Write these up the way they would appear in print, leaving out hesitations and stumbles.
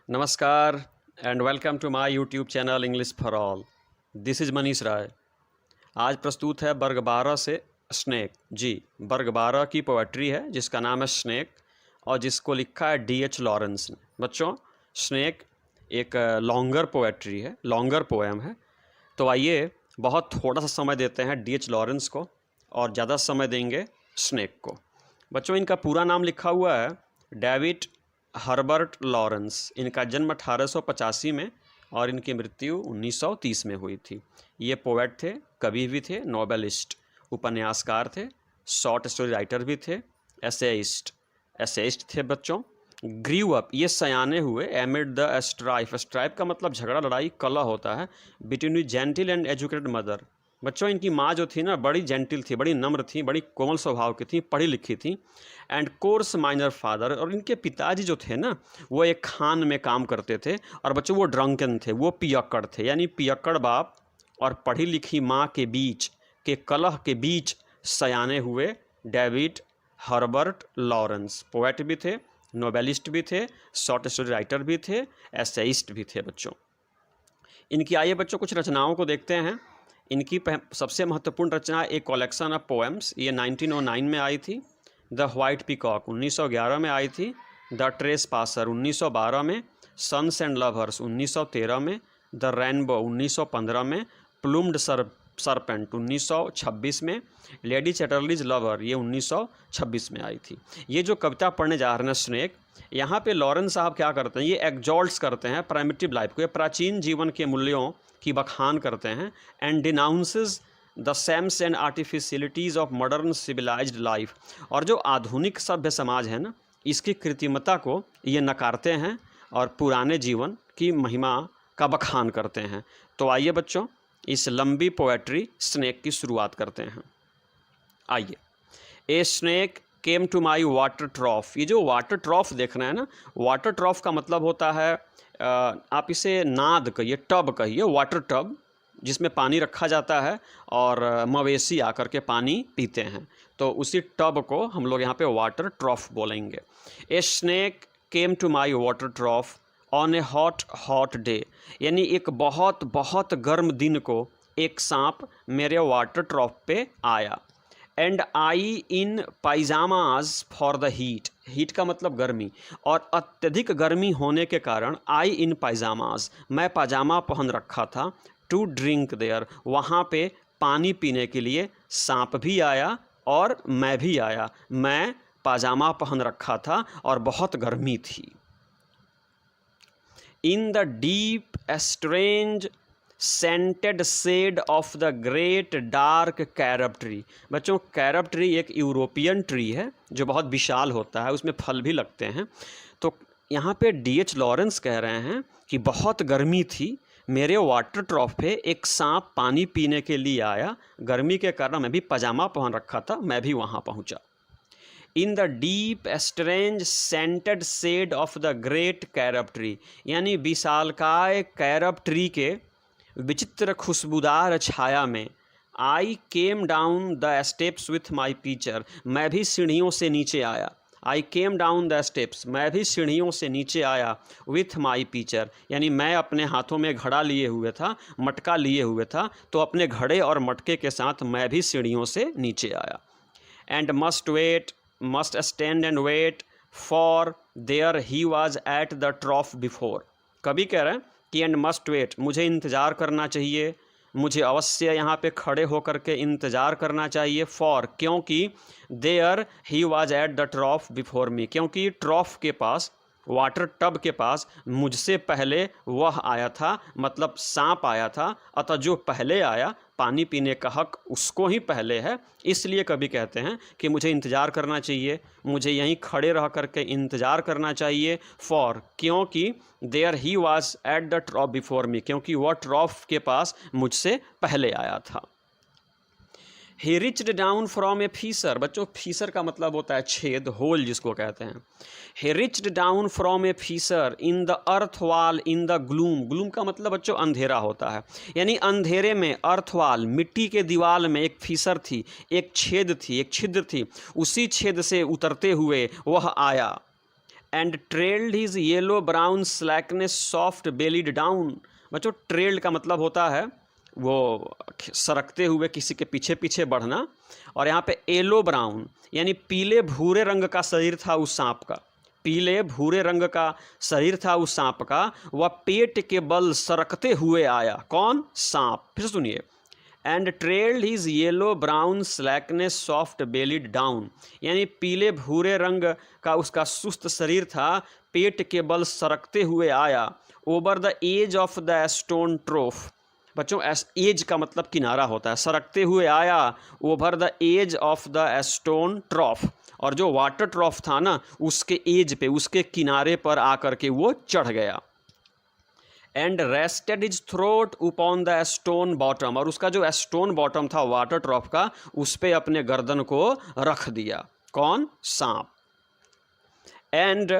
नमस्कार and welcome to my YouTube channel English for all. This is Manish Rai. आज प्रस्तुत है वर्ग 12 से स्नेक। जी, वर्ग 12 की पोएट्री है जिसका नाम है स्नेक और जिसको लिखा है D.H. लॉरेंस ने। बच्चों, स्नेक एक लॉन्गर पोएट्री है, लॉन्गर पोएम है। तो आइए बहुत थोड़ा सा समय देते हैं D.H. लॉरेंस को और ज़्यादा समय देंगे स्नेक को। बच्चों, इनका पूरा नाम लिखा हुआ है डेविड हर्बर्ट लॉरेंस। इनका जन्म 1885 में और इनकी मृत्यु 1930 में हुई थी। ये पोएट थे, कवि भी थे, नोवेलिस्ट, उपन्यासकार थे, शॉर्ट स्टोरी राइटर भी थे, एसेइस्ट थे। बच्चों, ग्रीव अप, ये सयाने हुए एमिड द स्ट्राइफ। स्ट्राइफ का मतलब झगड़ा, लड़ाई, कलह होता है। Between gentle and educated mother. बच्चों, इनकी माँ जो थी ना, बड़ी जेंटिल थी, बड़ी नम्र थी, बड़ी कोमल स्वभाव की थी, पढ़ी लिखी थी। एंड कोर्स माइनर फादर, और इनके पिताजी जो थे ना, वो एक खान में काम करते थे। और बच्चों, वो ड्रंकन थे, वो पियक्कड़ थे। यानी पियक्कड़ बाप और पढ़ी लिखी माँ के बीच के कलह के बीच सयाने हुए डेविड हर्बर्ट लॉरेंस। पोएट भी थे, नोवेलिस्ट भी थे, शॉर्ट स्टोरी राइटर भी थे, एसेइस्ट भी थे। बच्चों, इनकी आइए बच्चों कुछ रचनाओं को देखते हैं। इनकी सबसे महत्वपूर्ण रचना एक कलेक्शन ऑफ पोएम्स, ये 1909 में आई थी। द व्हाइट पीकॉक 1911 में आई थी। द ट्रेस पासर 1912 में। सन्स एंड लवर्स 1913 में। द रेनबो 1915 में। प्लूम्ड सरपेंट 1926 में। लेडी चैटरलीज लवर ये 1926 में आई थी। ये जो कविता पढ़ने जा रहे हैं स्नेक, यहाँ पे लॉरेंस साहब क्या करते हैं, ये एग्जॉल्ट्स करते हैं प्राइमिटिव लाइफ को, ये प्राचीन जीवन के मूल्यों की बखान करते हैं। And denounces the shams and artificialities of modern civilized life. और जो आधुनिक सभ्य समाज है ना, इसकी कृत्रिमता को ये नकारते हैं और पुराने जीवन की महिमा का बखान करते हैं। तो आइए बच्चों, इस लंबी पोएट्री स्नेक की शुरुआत करते हैं। आइए। A snake came to my water trough. ये जो वाटर ट्रॉफ देख रहे हैं ना, वाटर ट्रॉफ का मतलब होता है, आप इसे नाद कहिए, टब कहिए, वाटर टब, जिसमें पानी रखा जाता है और मवेशी आकर के पानी पीते हैं। तो उसी टब को हम लोग यहाँ पे वाटर ट्रॉफ बोलेंगे। A snake came to my water trough on a hot day. यानी एक बहुत बहुत गर्म दिन को एक सांप मेरे वाटर ट्रॉफ पे आया। And I in pyjamas for the heat. Heat का मतलब गर्मी, और अत्यधिक गर्मी होने के कारण आई इन पायजामाज, मैं पाजामा पहन रखा था। टू ड्रिंक देयर, वहाँ पे पानी पीने के लिए सांप भी आया और मैं भी आया। मैं पाजामा पहन रखा था और बहुत गर्मी थी। In the deep strange scented shade of the great dark carob tree. बच्चों, कैरब ट्री एक यूरोपियन ट्री है जो बहुत विशाल होता है, उसमें फल भी लगते हैं। तो यहाँ पे D.H. लॉरेंस कह रहे हैं कि बहुत गर्मी थी, मेरे वाटर ट्रॉफ पे एक सांप पानी पीने के लिए आया, गर्मी के कारण मैं भी पजामा पहन रखा था, मैं भी वहाँ पहुँचा। In the deep strange scented shade of the great carob tree, यानी विशालकाय कैरब ट्री के विचित्र खुशबूदार छाया में। I came down the steps with my pitcher, मैं भी सीढ़ियों से नीचे आया। I came down the steps, मैं भी सीढ़ियों से नीचे आया। विथ माई पीचर, यानी मैं अपने हाथों में घड़ा लिए हुए था, मटका लिए हुए था, तो अपने घड़े और मटके के साथ मैं भी सीढ़ियों से नीचे आया। And must stand and wait for there he was at the trough before. कभी कह रहे हैं कि एंड मस्ट वेट, मुझे इंतज़ार करना चाहिए, मुझे अवश्य यहाँ पे खड़े होकर के इंतज़ार करना चाहिए। फॉर, क्योंकि there he was at the trough before me, क्योंकि ट्रॉफ के पास, वाटर टब के पास मुझसे पहले वह आया था, मतलब सांप आया था। अतः जो पहले आया, पानी पीने का हक उसको ही पहले है। इसलिए कभी कहते हैं कि मुझे इंतज़ार करना चाहिए, मुझे यहीं खड़े रह करके इंतज़ार करना चाहिए। फॉर, क्योंकि there he was at the trough before me, क्योंकि वह ट्रॉफ के पास मुझसे पहले आया था। He reached down from a fissure. बच्चों, फीसर का मतलब होता है छेद, होल जिसको कहते हैं। He reached down from a fissure in the earth wall in the gloom. Gloom का मतलब बच्चों अंधेरा होता है, यानी अंधेरे में अर्थ वाल, मिट्टी के दीवार में एक फीसर थी, एक छेद थी, एक छिद्र थी। उसी छेद से उतरते हुए वह आया। And trailed his yellow brown slackness soft bellied down. बच्चों ट्रेल्ड का मतलब होता है वो सरकते हुए किसी के पीछे पीछे बढ़ना, और यहाँ पे येलो ब्राउन यानी पीले भूरे रंग का शरीर था उस सांप का, पीले भूरे रंग का शरीर था उस सांप का, वह पेट के बल सरकते हुए आया। कौन? सांप। फिर सुनिए, and trailed his yellow brown slackness soft bellied down, यानी पीले भूरे रंग का उसका सुस्त शरीर था, पेट के बल सरकते हुए आया। Over the edge of the stone trough. बच्चों एज का मतलब किनारा होता है, सरकते हुए आया over the edge of the stone trough, और जो वाटर ट्रॉफ था ना उसके एज पे, उसके किनारे पर आकर के वो चढ़ गया। And rested is throat upon the stone bottom, और उसका जो स्टोन बॉटम था वाटर ट्रॉफ का, उस पे अपने गर्दन को रख दिया। कौन? सांप। And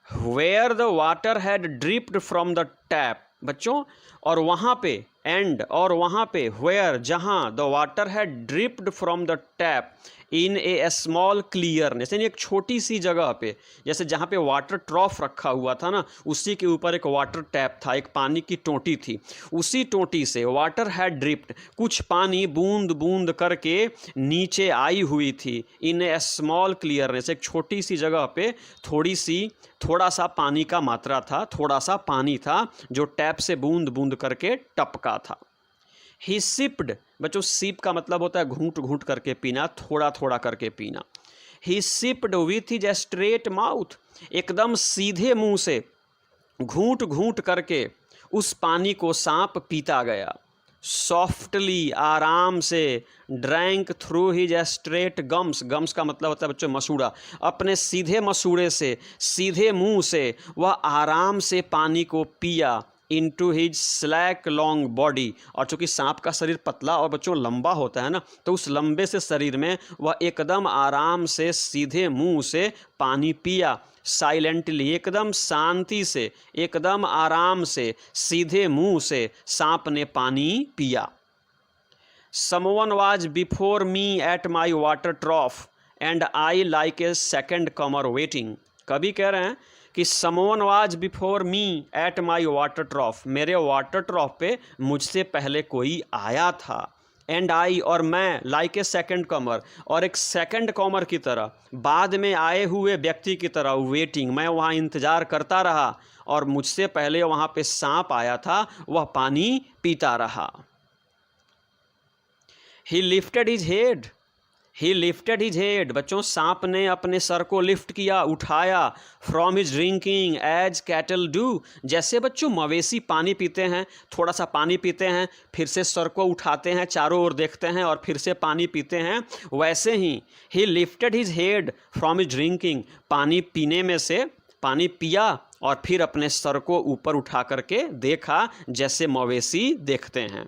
where the water had dripped from the tap. बच्चों और वहाँ पे, एंड और वहाँ पे, वेयर जहाँ, the water had dripped from the tap in a small clearness, यानी एक छोटी सी जगह पे, जैसे जहाँ पे वाटर ट्रॉफ रखा हुआ था ना उसी के ऊपर एक वाटर टैप था, एक पानी की टोंटी थी, उसी टोंटी से वाटर हैड ड्रिप्ड, कुछ पानी बूंद बूंद करके नीचे आई हुई थी। इन ए स्मॉल क्लियरनेस, एक छोटी सी जगह पे थोड़ा सा पानी का मात्रा था, थोड़ा सा पानी था जो टैप से बूंद बूंद करके टपका था। ही सिप्ड, बच्चों सिप का मतलब होता है घूंट घूंट करके पीना, थोड़ा थोड़ा करके पीना। He sipped with his straight mouth, एकदम सीधे मुंह से घूंट घूंट करके उस पानी को सांप पीता गया। सॉफ्टली, आराम से, drank through his straight gums, gums का मतलब होता है बच्चों मसूड़ा, अपने सीधे मसूड़े से, सीधे मुंह से वह आराम से पानी को पिया। Into his slack long body, और चूंकि सांप का शरीर पतला और बच्चों लंबा होता है ना, तो उस लंबे से शरीर में वह एकदम आराम से सीधे मुंह से पानी पिया। साइलेंटली, एकदम शांति से, एकदम आराम से, सीधे मुंह से सांप ने पानी पिया। Someone was before me at my water ट्रॉफ and I like a second Qamar waiting. कभी कह रहे हैं कि someone was before me at my water trough, मेरे वाटर ट्रॉफ पे मुझसे पहले कोई आया था। एंड आई, और मैं, लाइक ए सेकेंड कमर, और एक सेकेंड कमर की तरह, बाद में आए हुए व्यक्ति की तरह, वेटिंग, मैं वहाँ इंतज़ार करता रहा, और मुझसे पहले वहाँ पे सांप आया था, वह पानी पीता रहा। He lifted his head, he lifted his head, बच्चों सांप ने अपने सर को लिफ्ट किया, उठाया। From his drinking as cattle do, जैसे बच्चों मवेशी पानी पीते हैं, थोड़ा सा पानी पीते हैं, फिर से सर को उठाते हैं, चारों ओर देखते हैं और फिर से पानी पीते हैं, वैसे ही lifted his head from his drinking, पानी पीने में से पानी पिया और फिर अपने सर को ऊपर उठा करके देखा, जैसे मवेशी देखते हैं।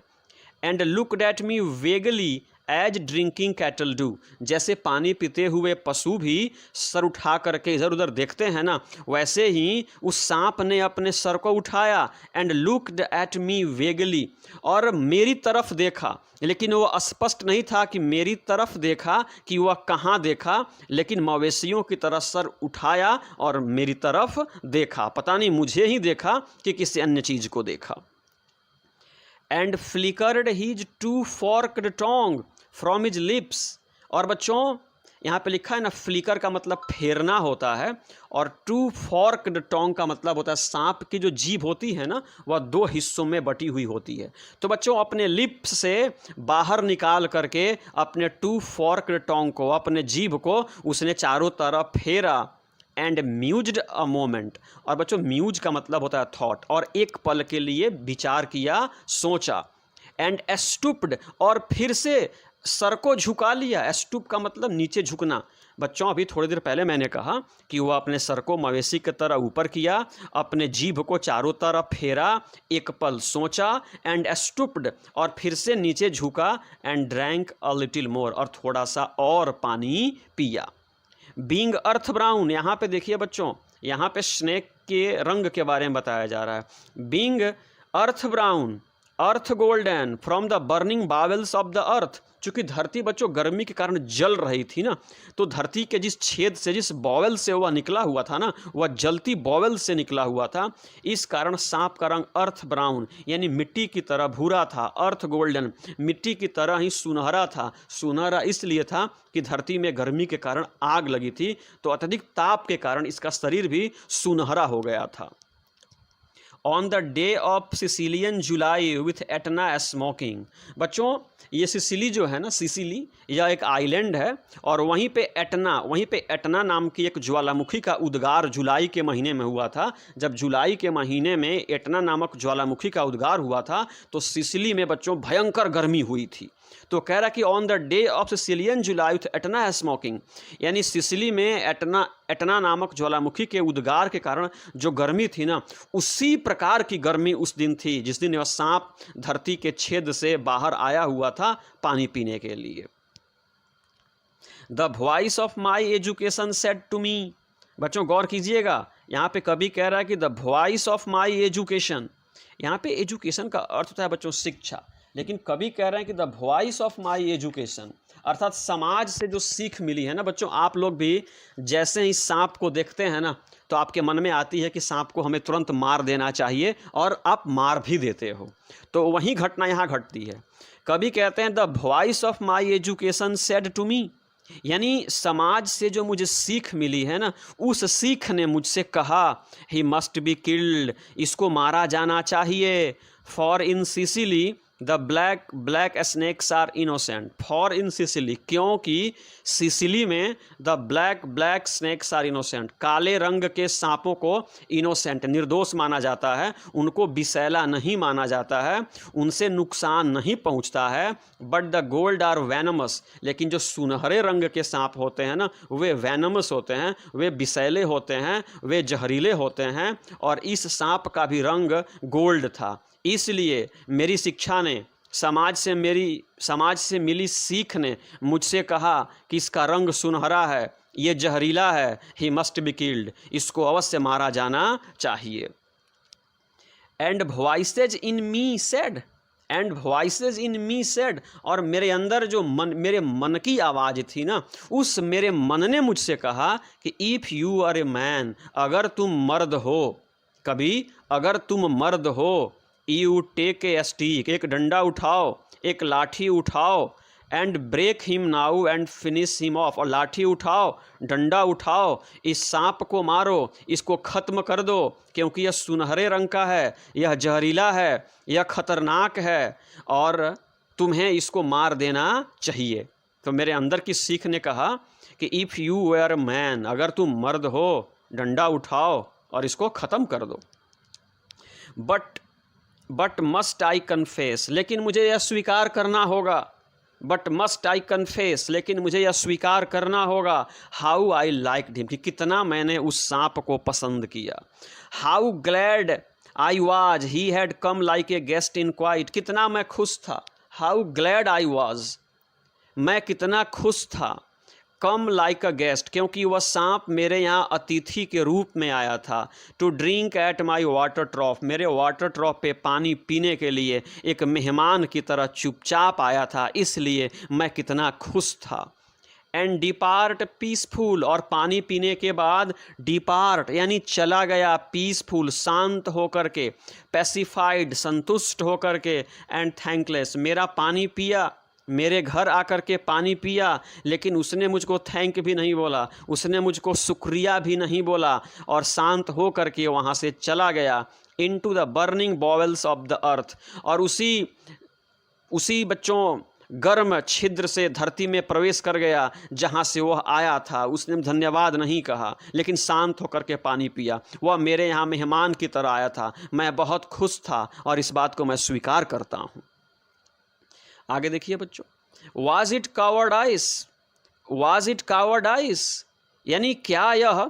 And looked at me vaguely as drinking cattle do, जैसे पानी पीते हुए पशु भी सर उठा करके इधर उधर देखते हैं ना, वैसे ही उस सांप ने अपने सर को उठाया। And looked at me vaguely, और मेरी तरफ देखा, लेकिन वो स्पष्ट नहीं था कि मेरी तरफ देखा कि वह कहाँ देखा, लेकिन मवेशियों की तरह सर उठाया और मेरी तरफ देखा, पता नहीं मुझे ही देखा कि किसी अन्य चीज़ को देखा। And flickered his two forked tongue from his lips, और बच्चों यहाँ पे लिखा है ना, फ्लिकर का मतलब फेरना होता है, और टू फॉर्क्ड टोंग का मतलब होता है सांप की जो जीभ होती है ना वह दो हिस्सों में बटी हुई होती है। तो बच्चों अपने लिप्स से बाहर निकाल करके अपने टू फॉर्क्ड टोंग को, अपने जीभ को उसने चारों तरफ फेरा। एंड म्यूज्ड अ मोमेंट, और बच्चों म्यूज का मतलब होता है थॉट, और एक पल के लिए विचार किया, सोचा। एंड एस्टुप्ड, और फिर से सर को झुका लिया। एस्टुप का मतलब नीचे झुकना। बच्चों अभी थोड़ी देर पहले मैंने कहा कि वह अपने सर को मवेशी की तरह ऊपर किया, अपने जीभ को चारों तरफ फेरा, एक पल सोचा। एंड एस्टुप्ड, और फिर से नीचे झुका। And drank a little more, और थोड़ा सा और पानी पिया। बीइंग अर्थ ब्राउन, यहाँ पे देखिए बच्चों, यहाँ पे स्नेक के रंग के बारे में बताया जा रहा है। Being earth brown earth golden from the burning bowels of the earth. चूंकि धरती बच्चों गर्मी के कारण जल रही थी ना, तो धरती के जिस छेद से, जिस बॉवेल से वह निकला हुआ था ना, वह जलती बॉवेल से निकला हुआ था। इस कारण सांप का रंग अर्थ ब्राउन यानी मिट्टी की तरह भूरा था। अर्थ गोल्डन मिट्टी की तरह ही सुनहरा था। सुनहरा इसलिए था कि धरती में गर्मी के कारण आग लगी थी, तो अत्यधिक ताप के कारण इसका शरीर भी सुनहरा हो गया था। On the day of Sicilian July with Etna smoking. बच्चों ये सिसिली जो है ना, सिसिली यह एक आइलैंड है, और वहीं पे एटना नाम की एक ज्वालामुखी का उद्गार जुलाई के महीने में हुआ था। जब जुलाई के महीने में एटना नामक ज्वालामुखी का उद्गार हुआ था तो सिसिली में बच्चों भयंकर गर्मी हुई थी। तो कह रहा कि on the day of Sicilian July with Etna smoking, यानी सिसिली में एटना नामक ज्वालामुखी के उद्गार के कारण जो गर्मी थी ना, उसी प्रकार की गर्मी उस दिन थी जिस दिन वह सांप धरती के छेद से बाहर आया हुआ था पानी पीने के लिए। The voice of my education said to me. बच्चों गौर कीजिएगा, यहाँ पे कवि कह रहा है कि the voice of my education. यहाँ पे एजुकेशन का अर्थ होता है बच्चों शिक्षा, लेकिन कवि कह रहे हैं कि the voice of my education, अर्थात समाज से जो सीख मिली है ना। बच्चों आप लोग भी जैसे ही सांप को देखते हैं ना, तो आपके मन में आती है कि सांप को हमें तुरंत मार देना चाहिए, और आप मार भी देते हो। तो वही घटना यहाँ घटती है। कवि कहते हैं the voice of my education said to me, यानी समाज से जो मुझे सीख मिली है ना, उस सीख ने मुझसे कहा ही मस्ट बी किल्ड, इसको मारा जाना चाहिए। For in Sicily the black snakes are innocent. For in Sicily, क्योंकि सिसिली में the black snakes are innocent, काले रंग के सांपों को इनोसेंट निर्दोष माना जाता है, उनको विषैला नहीं माना जाता है, उनसे नुकसान नहीं पहुंचता है। बट द गोल्ड आर वैनमस, लेकिन जो सुनहरे रंग के सांप होते हैं ना, वे वैनमस होते हैं, वे विषैले होते हैं, वे जहरीले होते हैं, और इस सांप का भी रंग गोल्ड था। इसलिए मेरी शिक्षा ने, समाज से मिली सीख ने मुझसे कहा कि इसका रंग सुनहरा है, ये जहरीला है, ही मस्ट बी किल्ड, इसको अवश्य मारा जाना चाहिए। And voices in me said, and voices in me said, और मेरे अंदर जो मेरे मन की आवाज़ थी ना, उस मेरे मन ने मुझसे कहा कि if you are a man, अगर तुम मर्द हो, कभी अगर तुम मर्द हो, यू टेक ए स्टिक, एक डंडा उठाओ, एक लाठी उठाओ, and break him now and finish him off, और लाठी उठाओ, डंडा उठाओ, इस सांप को मारो, इसको ख़त्म कर दो, क्योंकि यह सुनहरे रंग का है, यह जहरीला है, यह खतरनाक है, और तुम्हें इसको मार देना चाहिए। तो मेरे अंदर की सीख ने कहा कि इफ़ यू वर मैन, अगर तुम मर्द हो, डंडा उठाओ और इसको ख़त्म कर दो। बट मस्ट आई कन्फेस, लेकिन मुझे यह स्वीकार करना होगा। बट मस्ट आई कन्फेस, लेकिन मुझे यह स्वीकार करना होगा। हाउ आई लाइक हिम, कि कितना मैंने उस सांप को पसंद किया। How glad I was he had come like a guest in quite, कितना मैं खुश था। हाउ ग्लैड आई वॉज, मैं कितना खुश था। कम लाइक अ गेस्ट, क्योंकि वह सांप मेरे यहाँ अतिथि के रूप में आया था। To drink at my water trough, मेरे वाटर ट्रॉफ पे पानी पीने के लिए एक मेहमान की तरह चुपचाप आया था, इसलिए मैं कितना खुश था। एंड डिपार्ट पीसफुल, और पानी पीने के बाद डिपार्ट यानी चला गया, पीसफुल शांत होकर के, पैसिफाइड संतुष्ट होकर के, एंड थैंकलेस, मेरा पानी पिया, मेरे घर आकर के पानी पिया, लेकिन उसने मुझको थैंक भी नहीं बोला, उसने मुझको शुक्रिया भी नहीं बोला, और शांत हो करके वहाँ से चला गया। Into the burning bowels of the earth, और उसी बच्चों गर्म छिद्र से धरती में प्रवेश कर गया जहाँ से वह आया था। उसने धन्यवाद नहीं कहा, लेकिन शांत होकर के पानी पिया। वह मेरे यहाँ मेहमान की तरह आया था, मैं बहुत खुश था, और इस बात को मैं स्वीकार करता हूँ। आगे देखिए बच्चों, वाज इट कावर्डाइस, वाज इट कावर्डाइस, यानी क्या यह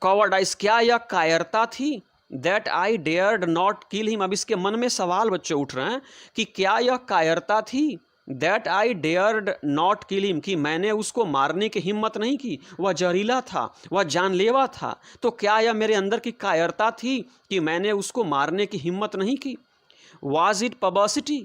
कावर्डाइस, क्या यह कायरता थी। That I dared not kill him, अब इसके मन में सवाल बच्चे उठ रहे हैं कि क्या यह कायरता थी। That I dared not kill him, कि मैंने उसको मारने की हिम्मत नहीं की, वह जहरीला था, वह जानलेवा था। तो क्या यह मेरे अंदर की कायरता थी कि मैंने उसको मारने की हिम्मत नहीं की। Was it perversity,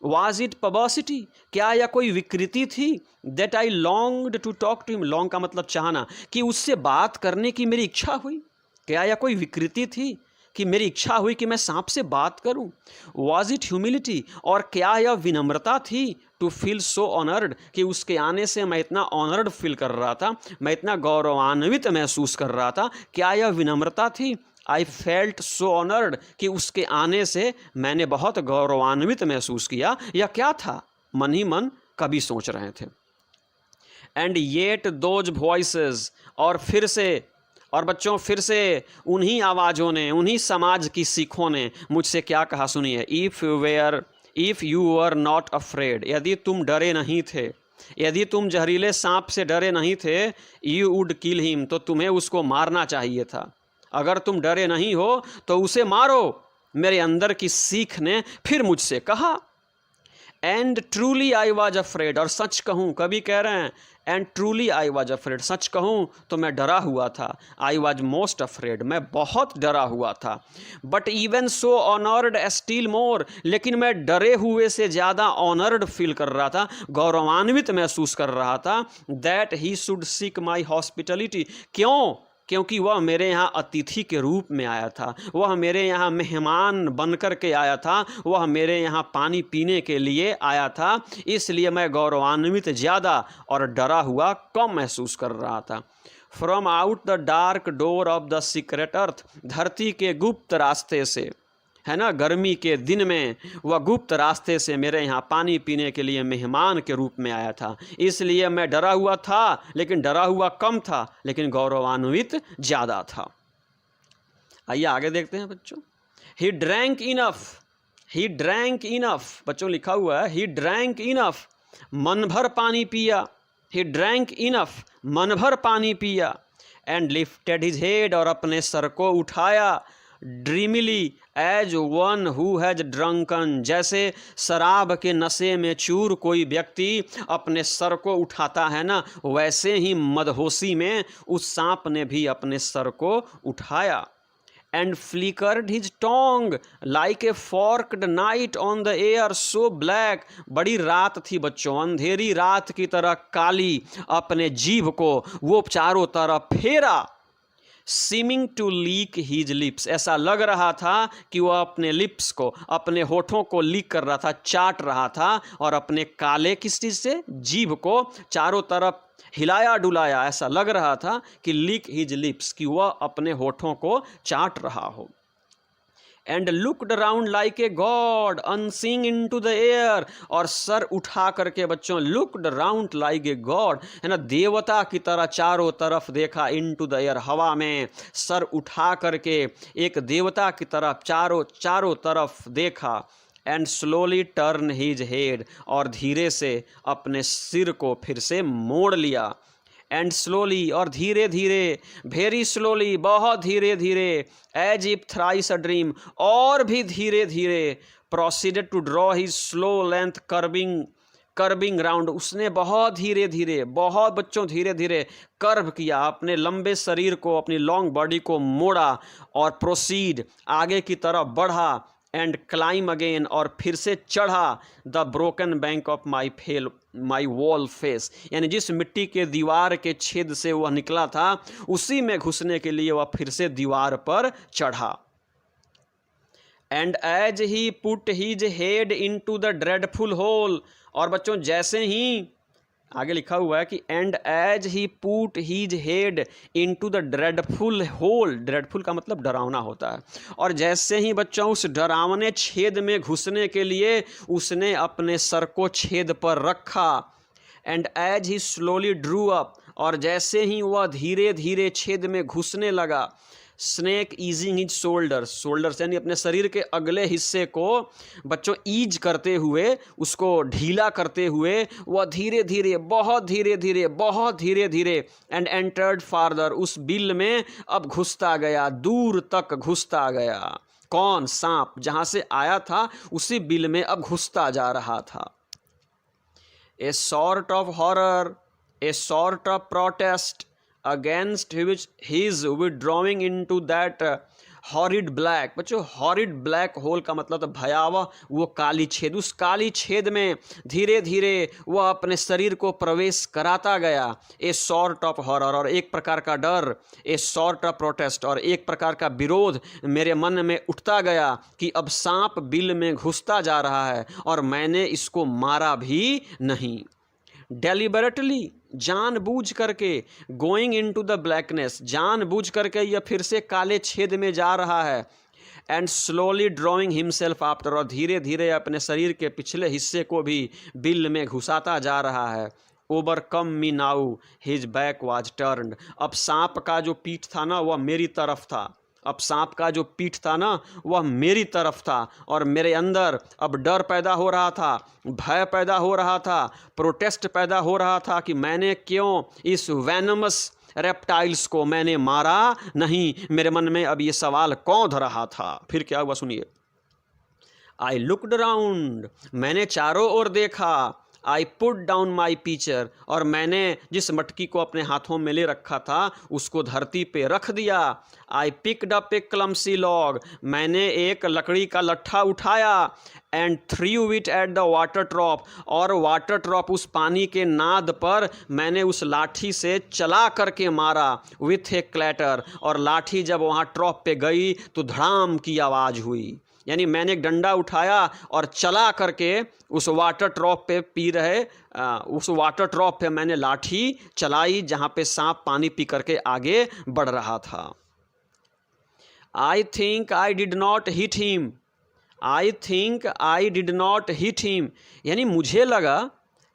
was it perversity, क्या यह कोई विकृति थी? That I longed to talk to him, long का मतलब चाहना, कि उससे बात करने की मेरी इच्छा हुई। क्या यह कोई विकृति थी कि मेरी इच्छा हुई कि मैं सांप से बात करूं? वॉज इट ह्यूमिलिटी, और क्या यह विनम्रता थी? टू फील सो ऑनर्ड, कि उसके आने से मैं इतना ऑनर्ड फील कर रहा था, मैं इतना गौरवान्वित महसूस कर रहा था। क्या यह विनम्रता थी? आई फेल्ट सो ऑनर्ड, कि उसके आने से मैंने बहुत गौरवान्वित महसूस किया। यह क्या था? मन ही मन कभी सोच रहे थे। एंड येट दोज वॉइसेस, और फिर से, और बच्चों फिर से उन्हीं आवाज़ों ने, उन्हीं समाज की सीखों ने मुझसे क्या कहा, सुनिए। If you were not afraid, यदि तुम डरे नहीं थे, यदि तुम जहरीले सांप से डरे नहीं थे, यू वुड किल हिम, तो तुम्हें उसको मारना चाहिए था। अगर तुम डरे नहीं हो तो उसे मारो, मेरे अंदर की सीख ने फिर मुझसे कहा। And truly I was afraid, और सच कहूँ, कभी कह रहे हैं and truly I was afraid, सच कहूँ तो मैं डरा हुआ था। आई वॉज मोस्ट अफ्रेड, मैं बहुत डरा हुआ था। But even so honoured still more, लेकिन मैं डरे हुए से ज़्यादा ऑनर्ड फील कर रहा था, गौरवान्वित महसूस कर रहा था। That he should seek my hospitality, क्यों? क्योंकि वह मेरे यहाँ अतिथि के रूप में आया था, वह मेरे यहाँ मेहमान बन कर के आया था, वह मेरे यहाँ पानी पीने के लिए आया था। इसलिए मैं गौरवान्वित ज़्यादा और डरा हुआ कम महसूस कर रहा था। From out the dark door of the secret earth, धरती के गुप्त रास्ते से, है ना, गर्मी के दिन में वह गुप्त रास्ते से मेरे यहाँ पानी पीने के लिए मेहमान के रूप में आया था। इसलिए मैं डरा हुआ था, लेकिन डरा हुआ कम था, लेकिन गौरवान्वित ज़्यादा था। आइए आगे देखते हैं बच्चों। He drank enough, he drank enough, बच्चों लिखा हुआ है ही ड्रैंक इनफ, मन भर पानी पिया। ही ड्रैंक इनफ, मन भर पानी पिया। एंड लिफ्टेड हिज हेड, और अपने सर को उठाया। Dreamily as one who has drunken, जैसे शराब के नशे में चूर कोई व्यक्ति अपने सर को उठाता है ना, वैसे ही मदहोशी में उस सांप ने भी अपने सर को उठाया। And flickered his tongue like a forked night on the air so black, बड़ी रात थी बच्चों, अंधेरी रात की तरह काली, अपने जीभ को वो चारों तरफ फेरा। Seeming to lick his lips, ऐसा लग रहा था कि वह अपने लिप्स को, अपने होठों को लीक कर रहा था, चाट रहा था, और अपने काले किस चीज़ से, जीभ को चारों तरफ हिलाया डुलाया। ऐसा लग रहा था कि लीक हीज लिप्स, कि वह अपने होठों को चाट रहा हो। And looked around like a god unseeing into the air, और सर उठा करके बच्चों, looked around like a god, है ना, देवता की तरह चारों तरफ देखा। इनटू द एयर, हवा में सर उठा करके एक देवता की तरफ चारों तरफ देखा। And slowly turn his head, और धीरे से अपने सिर को फिर से मोड़ लिया। एंड स्लोली, और धीरे धीरे, वेरी स्लोली, बहुत धीरे धीरे, as if thrice a dream, और भी धीरे धीरे, proceeded to draw his slow length curving round, उसने बहुत धीरे धीरे, बहुत बच्चों धीरे धीरे कर्व किया, अपने लंबे शरीर को, अपनी लॉन्ग बॉडी को मोड़ा, और प्रोसीड, आगे की तरफ बढ़ा। एंड क्लाइम अगेन, और फिर से चढ़ा, the broken bank of my wall face, यानी जिस मिट्टी के दीवार के छेद से वह निकला था, उसी में घुसने के लिए वह फिर से दीवार पर चढ़ा। And as he put his head into the dreadful hole, और बच्चों जैसे ही, आगे लिखा हुआ है कि and as he put his head into the dreadful hole, dreadful का मतलब डरावना होता है, और जैसे ही बच्चों उस डरावने छेद में घुसने के लिए उसने अपने सर को छेद पर रखा। And as he slowly drew up, और जैसे ही वह धीरे धीरे छेद में घुसने लगा। स्नेक ईजिंग हिज शोल्डर्स यानी अपने शरीर के अगले हिस्से को बच्चों ईज करते हुए, उसको ढीला करते हुए वह धीरे धीरे, बहुत धीरे धीरे, बहुत धीरे धीरे, एंड एंटर्ड फार्दर, उस बिल में अब घुसता गया, दूर तक घुसता गया। कौन? सांप, जहाँ से आया था उसी बिल में अब घुसता जा रहा था। A sort of horror, a sort of protest against his withdrawing into that horrid black, बच्चों हॉरिड ब्लैक होल का मतलब भयावह वो काली छेद। उस काली छेद में धीरे धीरे वह अपने शरीर को प्रवेश कराता गया। ए सॉर्ट ऑफ हॉरर, और एक प्रकार का डर, ए सॉर्ट ऑफ प्रोटेस्ट, और एक प्रकार का विरोध मेरे मन में उठता गया कि अब सांप बिल में घुसता जा रहा है और मैंने इसको मारा भी नहीं। डेलिबरेटली, जानबूझ करके, गोइंग इनटू द ब्लैकनेस, जानबूझ करके यह फिर से काले छेद में जा रहा है। And slowly drawing himself after, और धीरे धीरे अपने शरीर के पिछले हिस्से को भी बिल में घुसाता जा रहा है। Overcome me now his back was turned, अब सांप का जो पीठ था ना वह मेरी तरफ था, अब सांप का जो पीठ था ना वह मेरी तरफ था, और मेरे अंदर अब डर पैदा हो रहा था, भय पैदा हो रहा था, प्रोटेस्ट पैदा हो रहा था कि मैंने क्यों इस वेनमस रेप्टाइल्स को मैंने मारा नहीं। मेरे मन में अब ये सवाल कौंध रहा था। फिर क्या हुआ सुनिए। आई लुकड अराउंड, मैंने चारों ओर देखा। I put down my pitcher, और मैंने जिस मटकी को अपने हाथों में ले रखा था उसको धरती पे रख दिया। I picked up a clumsy log, मैंने एक लकड़ी का लट्ठा उठाया। And threw it at the water trough, और वाटर ट्रॉप उस पानी के नाद पर मैंने उस लाठी से चला करके मारा। विथ ए क्लैटर, और लाठी जब वहाँ ट्रॉप पे गई तो धड़ाम की आवाज़ हुई। यानी मैंने एक डंडा उठाया और चला करके उस वाटर ट्रॉप पे उस वाटर ट्रॉप पे मैंने लाठी चलाई जहाँ पे सांप पानी पी करके आगे बढ़ रहा था। I think I did not hit him, I think I did not hit him, यानी मुझे लगा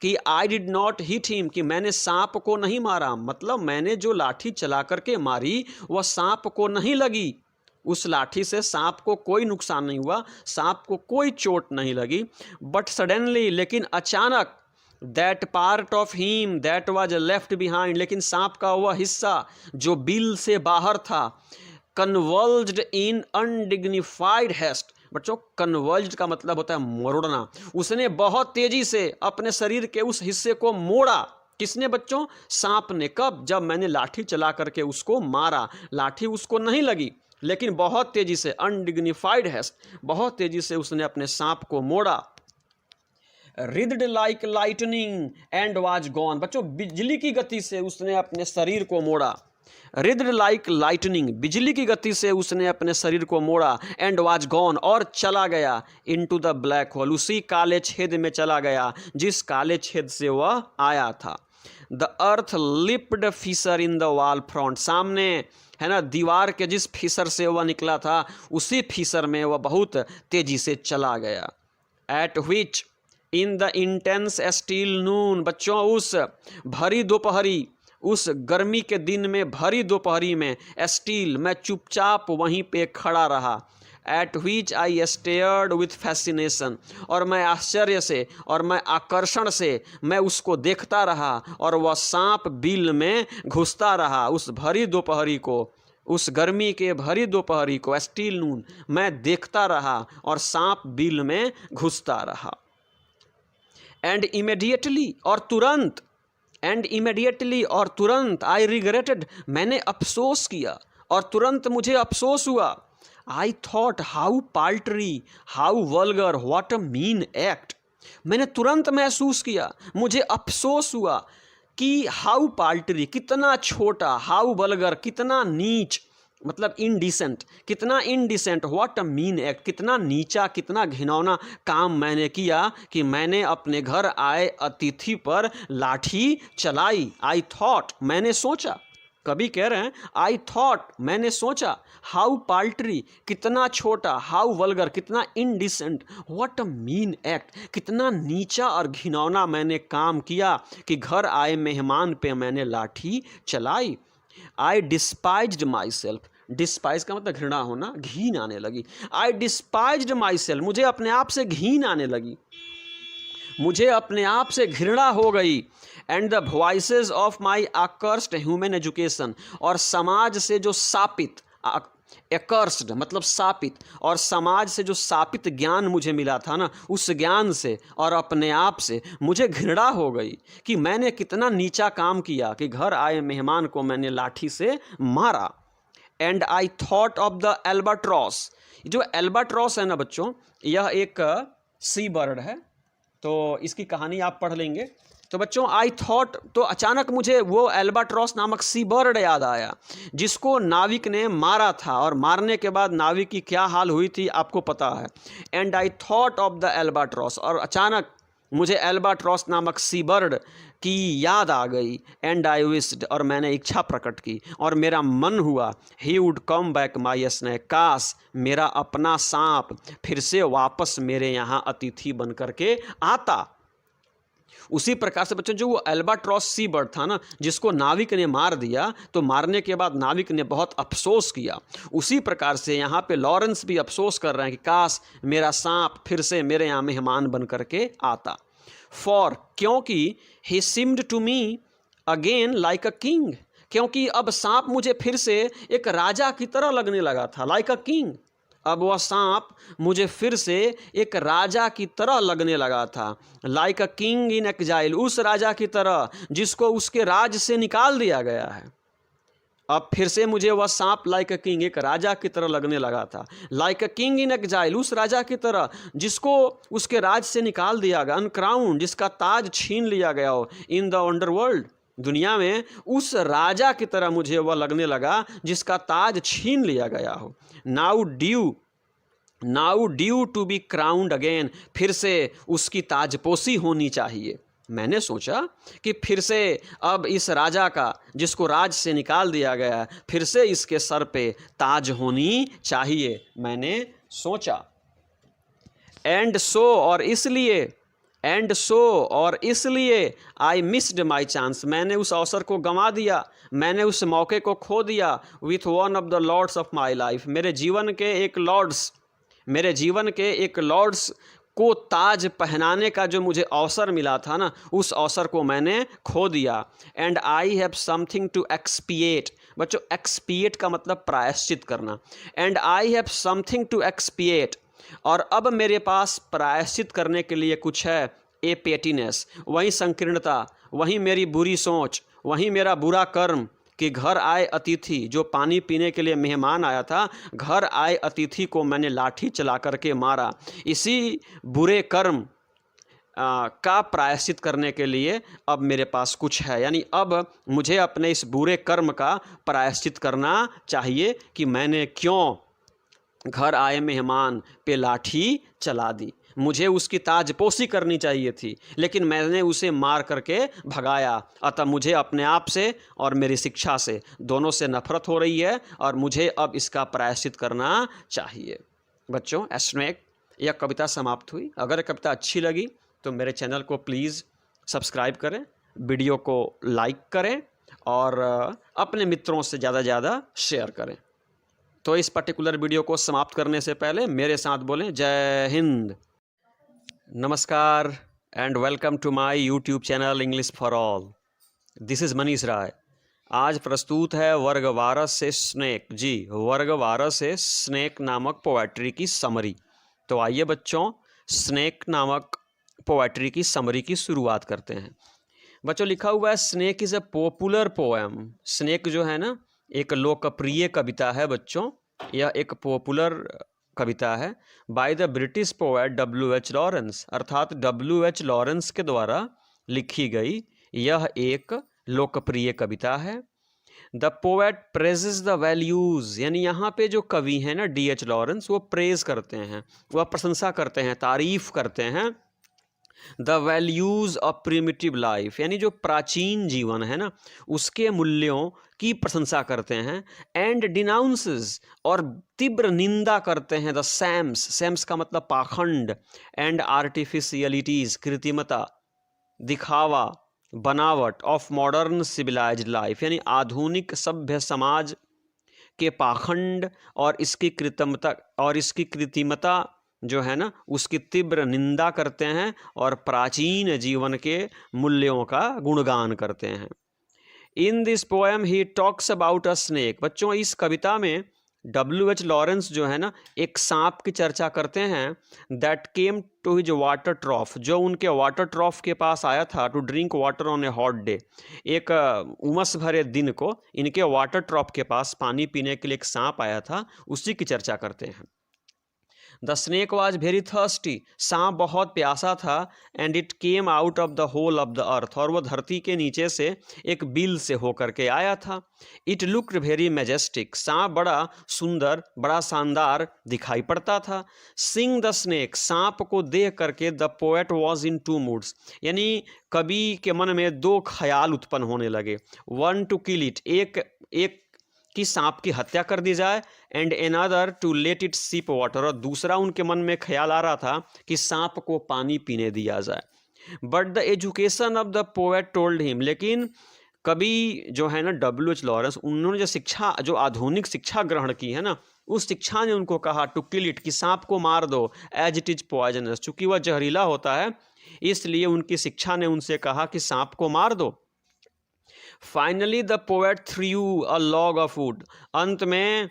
कि I did not hit him, कि मैंने सांप को नहीं मारा, मतलब मैंने जो लाठी चला करके मारी वह सांप को नहीं लगी। उस लाठी से सांप को कोई नुकसान नहीं हुआ, सांप को कोई चोट नहीं लगी। बट सडनली, लेकिन अचानक, that part of him that was left behind, लेकिन सांप का वह हिस्सा जो बिल से बाहर था, कन्वर्ज्ड इन अनडिग्निफाइड हेस्ट। बच्चों कन्वर्ज्ड का मतलब होता है मोड़ना। उसने बहुत तेजी से अपने शरीर के उस हिस्से को मोड़ा। किसने बच्चों? सांप ने। कब? जब मैंने लाठी चला करके उसको मारा। लाठी उसको नहीं लगी, लेकिन बहुत तेजी से, अनडिग्निफाइड है, बहुत तेजी से उसने अपने सांप को मोड़ा। Writhed like lightning and was gone, बच्चों बिजली की गति से उसने अपने शरीर को मोड़ा। रिद्ड लाइक लाइटनिंग, बिजली की गति से उसने अपने शरीर को मोड़ा। एंड वाज गॉन, और चला गया। इनटू द ब्लैक होल, उसी काले छेद में चला गया जिस काले छेद से वह आया था। The earth lipped fissure in the wall front, सामने है ना दीवार के जिस फिशर से वह निकला था उसी फिशर में वह बहुत तेजी से चला गया। At which in the intense still noon, बच्चों उस भरी दोपहरी, उस गर्मी के दिन में भरी दोपहरी में स्टील, मैं चुपचाप वहीं पे खड़ा रहा। Eight which I stared with fascination, और मैं आश्चर्य से और मैं आकर्षण से मैं उसको देखता रहा, और वह सांप बिल में घुसता रहा। उस भरी दोपहरी को, उस गर्मी के भरी दोपहरी को, स्टील नून, मैं देखता रहा और सांप बिल में घुसता रहा। एंड इमीडिएटली, और तुरंत, एंड इमीडिएटली, और तुरंत, आई रिग्रेटेड, मैंने अफसोस किया और तुरंत मुझे अफसोस हुआ। I thought how paltry, how vulgar, what a mean act, मैंने तुरंत महसूस किया, मुझे अफसोस हुआ कि हाउ पाल्ट्री, कितना छोटा, हाउ वल्गर, कितना नीच, मतलब इनडिसेंट, कितना indecent, what a mean act, कितना नीचा, कितना घिनौना काम मैंने किया कि मैंने अपने घर आए अतिथि पर लाठी चलाई। आई थॉट, मैंने सोचा, कभी कह रहे हैं आई थॉट, मैंने सोचा, हाउ पाल्ट्री, कितना छोटा, हाउ वल्गर, कितना indecent, what a mean act, कितना नीचा और घिनौना मैंने काम किया कि घर आए मेहमान पे मैंने लाठी चलाई। आई डिस्पाइज्ड माई सेल्फ, डिस्पाइज का मतलब घृणा होना, घिन आने लगी। आई डिस्पाइज्ड माई सेल्फ, मुझे अपने आप से घिन आने लगी, मुझे अपने आप से घृणा हो गई। And the voices of my accursed human education, और समाज से जो शापित, एकर्स्ड मतलब शापित, और समाज से जो शापित ज्ञान मुझे मिला था ना, उस ज्ञान से और अपने आप से मुझे घृणा हो गई कि मैंने कितना नीचा काम किया कि घर आए मेहमान को मैंने लाठी से मारा। And I thought of the albatross. जो एल्बाट्रॉस है ना बच्चों, यह एक सी बर्ड है, तो इसकी कहानी आप पढ़ लेंगे। तो बच्चों आई थॉट, तो अचानक मुझे वो एल्बाट्रॉस नामक सी बर्ड याद आया जिसको नाविक ने मारा था, और मारने के बाद नाविक की क्या हाल हुई थी आपको पता है। And I thought of the albatross, और अचानक मुझे एल्बाट्रॉस नामक सी बर्ड की याद आ गई। एंड आई विस्ड, और मैंने इच्छा प्रकट की और मेरा मन हुआ, he would come back my snake, काश मेरा अपना सांप फिर से वापस मेरे यहाँ अतिथि बन करके आता। उसी प्रकार से बच्चों जो वो एल्बाट्रॉस सी बर्ड था ना, जिसको नाविक ने मार दिया, तो मारने के बाद नाविक ने बहुत अफसोस किया, उसी प्रकार से यहाँ पे लॉरेंस भी अफसोस कर रहे हैं कि काश मेरा सांप फिर से मेरे यहाँ मेहमान बन करके आता। फॉर, क्योंकि he seemed to me again like a king, क्योंकि अब सांप मुझे फिर से एक राजा की तरह लगने लगा था। लाइक अ किंग, अब वह सांप मुझे फिर से एक राजा की तरह लगने लगा था। लाइक अ किंग इन एक्जाइल, उस राजा की तरह जिसको उसके राज से निकाल दिया गया है। अब फिर से मुझे वह सांप लाइक अ किंग, एक राजा की तरह लगने लगा था। लाइक अ किंग इन एक्जाइल, उस राजा की तरह जिसको उसके राज से निकाल दिया गया। अनक्राउंड, जिसका ताज छीन लिया गया हो। इन द अंडरवर्ल्ड, दुनिया में उस राजा की तरह मुझे वह लगने लगा जिसका ताज छीन लिया गया हो। Now due to be crowned again, फिर से उसकी ताजपोशी होनी चाहिए। मैंने सोचा कि फिर से अब इस राजा का, जिसको राज से निकाल दिया गया, फिर से इसके सर पे ताज होनी चाहिए, मैंने सोचा। एंड सो और इसलिए आई मिस्ड माई चांस, मैंने उस अवसर को गंवा दिया, मैंने उस मौके को खो दिया। With one of the lords of my life, मेरे जीवन के एक लॉर्ड्स को ताज पहनाने का जो मुझे अवसर मिला था ना, उस अवसर को मैंने खो दिया। And I have something to expiate, बच्चों एक्सपिएट का मतलब प्रायश्चित करना। And I have something to expiate, और अब मेरे पास प्रायश्चित करने के लिए कुछ है। ए पेटीनेस, वही संकीर्णता, वही मेरी बुरी सोच, वही मेरा बुरा कर्म कि घर आए अतिथि, जो पानी पीने के लिए मेहमान आया था, घर आए अतिथि को मैंने लाठी चला करके मारा। इसी बुरे कर्म का प्रायश्चित करने के लिए अब मेरे पास कुछ है, यानी अब मुझे अपने इस बुरे कर्म का प्रायश्चित करना चाहिए कि मैंने क्यों घर आए मेहमान पे लाठी चला दी। मुझे उसकी ताजपोशी करनी चाहिए थी, लेकिन मैंने उसे मार करके भगाया। अतः मुझे अपने आप से और मेरी शिक्षा से, दोनों से नफरत हो रही है, और मुझे अब इसका प्रायश्चित करना चाहिए। बच्चों, स्नेक, यह कविता समाप्त हुई। अगर कविता अच्छी लगी तो मेरे चैनल को प्लीज़ सब्सक्राइब करें, वीडियो को लाइक करें, और अपने मित्रों से ज़्यादा शेयर करें। तो इस पर्टिकुलर वीडियो को समाप्त करने से पहले मेरे साथ बोलें, जय हिंद। नमस्कार and welcome to my YouTube channel English for all. This is Manish Rai. आज प्रस्तुत है वर्ग 12 से स्नेक, जी वर्ग 12 से स्नेक नामक पोएट्री की समरी। तो आइए बच्चों, स्नेक नामक पोएट्री की समरी की शुरुआत करते हैं। बच्चों, लिखा हुआ है snake is a popular poem. Snake जो है ना, एक लोकप्रिय कविता है बच्चों, यह एक पॉपुलर कविता है by the British poet W.H. Lawrence, अर्थात W.H. लॉरेंस के द्वारा लिखी गई यह एक लोकप्रिय कविता है। The poet praises the values, यानी यहाँ पे जो कवि हैं ना D.H. लॉरेंस, वो प्रेज करते हैं, वह प्रशंसा करते हैं, तारीफ करते हैं the values of primitive life, यानी जो प्राचीन जीवन है ना, उसके मूल्यों की प्रशंसा करते हैं। एंड डिनाउंसेस, और तीव्र निंदा करते हैं द सैम्स, सैम्स का मतलब पाखंड, एंड आर्टिफिशियलिटीज़, कृत्रिमता, दिखावा, बनावट, ऑफ मॉडर्न सिविलाइज्ड लाइफ, यानी आधुनिक सभ्य समाज के पाखंड और इसकी कृत्रिमता जो है ना, उसकी तीव्र निंदा करते हैं और प्राचीन जीवन के मूल्यों का गुणगान करते हैं। In this poem he talks about a snake, बच्चों इस कविता में W.H. लॉरेंस जो है ना, एक सांप की चर्चा करते हैं, that came to his water trough, जो उनके वाटर ट्रॉफ के पास आया था, to drink water on a hot day. एक उमस भरे दिन को इनके वाटर ट्रॉफ के पास पानी पीने के लिए एक सांप आया था, उसी की चर्चा करते हैं। The snake was very thirsty, सांप बहुत प्यासा था, and it came out of the hole of the earth, और वह धरती के नीचे से एक बिल से होकर के आया था। इट लुक्ड वेरी मैजेस्टिक, सांप बड़ा सुंदर, बड़ा शानदार दिखाई पड़ता था। सिंग द स्नेक, सांप को देख करके the poet was in two moods, यानी कवि के मन में दो ख्याल उत्पन्न होने लगे। वन टू किल इट, एक कि सांप की हत्या कर दी जाए, and another to let it sip water, और दूसरा उनके मन में ख्याल आ रहा था कि सांप को पानी पीने दिया जाए। But the education of the poet told him, लेकिन कवि जो है ना W.H. लॉरेंस, उन्होंने जो आधुनिक शिक्षा ग्रहण की है ना, उस शिक्षा ने उनको कहा टू किल इट, कि सांप को मार दो, एज इट इज पॉइजनस, चूंकि वह जहरीला होता है, इसलिए उनकी शिक्षा ने उनसे कहा कि सांप को मार दो। Finally the poet through a log of would, अंत में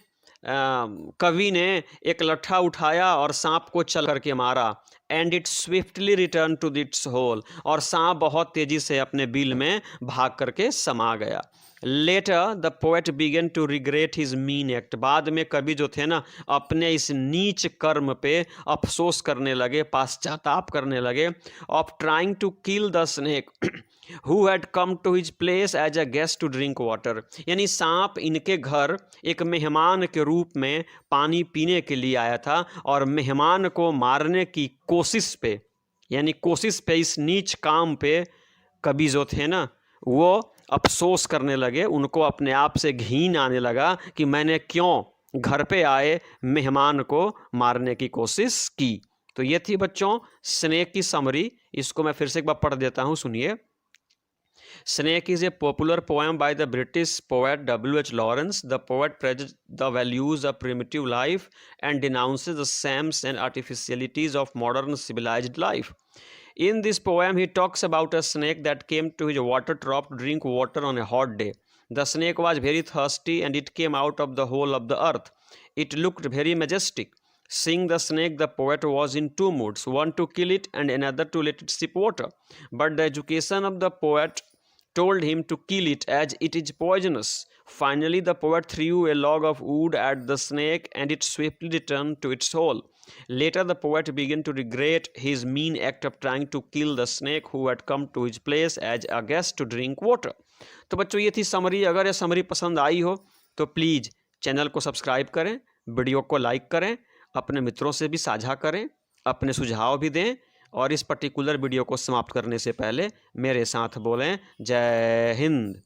कवि ने एक लट्ठा उठाया और सांप को चल करके मारा। And it swiftly return to its hole, और सांप बहुत तेजी से अपने बिल में भाग करके समा गया। Later the poet began to regret his mean act, बाद में कवि जो थे ना, अपने इस नीच कर्म पे अफसोस करने लगे, पश्चाताप करने लगे, of trying to kill the snake who had come to his place as a guest to drink water, यानी सांप इनके घर एक मेहमान के रूप में पानी पीने के लिए आया था, और मेहमान को मारने की कोशिश पे, यानी कोशिश पे, इस नीच काम पे कवि जो थे ना, वो अफसोस करने लगे। उनको अपने आप से घिन आने लगा कि मैंने क्यों घर पे आए मेहमान को मारने की कोशिश की। तो ये थी बच्चों स्नेक की समरी, इसको मैं फिर से एक बार पढ़ देता हूँ, सुनिए। Snake is a popular poem by the British poet W.H. Lawrence. The poet praises the values of primitive life and denounces the shams and artificialities of modern civilized life. In this poem, he talks about a snake that came to his water trough to drink water on a hot day. The snake was very thirsty, and it came out of the hole of the earth. It looked very majestic. Seeing the snake, the poet was in two moods, one to kill it and another to let it sip water. But the education of the poet told him to kill it, as it is poisonous. Finally, the poet threw a log of wood at the snake, and it swiftly returned to its hole. Later, the poet began to regret his mean act of trying to kill the snake who had come to his place as a guest to drink water. तो बच्चों ये थी summary. अगर ये summary पसंद आई हो तो please channel को सब्सक्राइब करें, वीडियो को लाइक करें, अपने मित्रों से भी साझा करें, अपने सुझाव भी दें, और इस पर्टिकुलर वीडियो को समाप्त करने से पहले मेरे साथ बोलें जय हिंद।